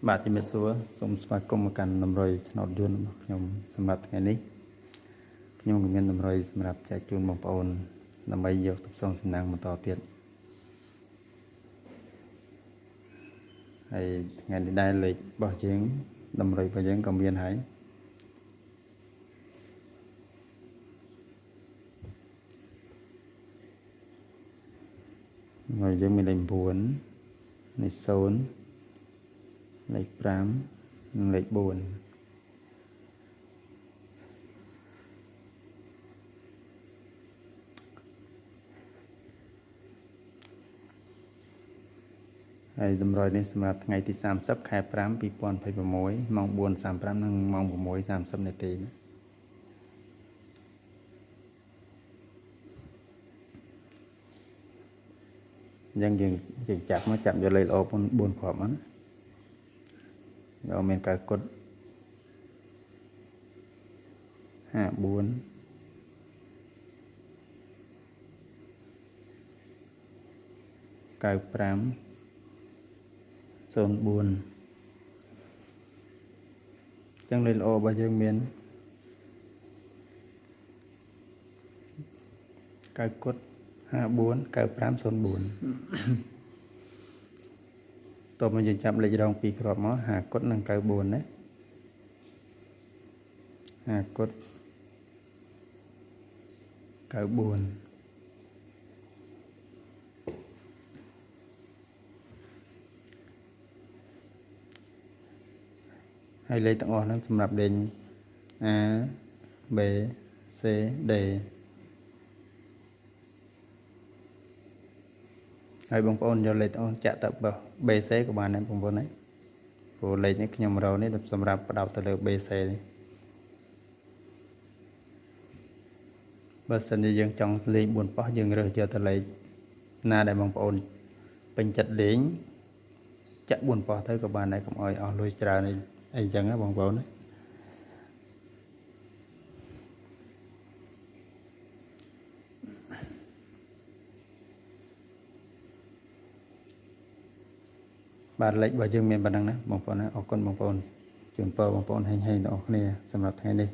បាទជំរាបសួរសូមស្វាគមន៍មកកាន់តម្រុយថ្នោតយន្តរបស់ខ្ញុំសម្រាប់ថ្ងៃនេះខ្ញុំក៏មានតម្រុយសម្រាប់ចែកជូនបងប្អូនដើម្បីយកទៅផ្សងសំណាងបន្តទៀតហើយថ្ងៃនេះដែរលេខរបស់យើងតម្រុយរបស់យើងក៏មានហើយហើយយើងមានលេខ9លេខ0លេខ5និងលេខ4ហើយតម្រុយនេះសម្រាប់ថ្ងៃទី30ខែ5 2026ម៉ោង 4:35 និងម៉ោង 6:30 នាទីយ៉ាងយើងចាប់យកលេខល្អ4គ្រាប់ហ្នឹងយកមានកៅគុត54 95 04ចឹងលេខល្អរបស់យើងមានកៅគុត54 95 04តបមកយើងចាប់លេខរង2គ្រាប់មក50គុតនិង94ណា50គុត94ហើយលេខទាំងអស់ហ្នឹងសម្រាប់លេខ A B C D ហើយបងប្អូនយកលេខទាំងអស់ចាក់ទៅបោះ BC ក៏បានដែរបងប្អូនណាព្រោះលេខនេះខ្ញុំរកនេះសម្រាប់បដោតទៅលើ BC នេះបើសិនជាយើងចង់លេខ4ប៉ោះយើងរើសយកទៅលេខណាដែលបងប្អូនពេញចិត្តលេងចាក់4ប៉ោះទៅក៏បានដែរកុំឲ្យអស់លុយច្រើនអីចឹងណាបងប្អូនណាបាទលេខរបស់យើងមានប៉ុណ្ណឹងណាបងប្អូនណាអរគុណបងប្អូនជូនពរបងប្អូនហេងៗទាំងអស់គ្នាសម្រាប់ថ្ងៃនេះ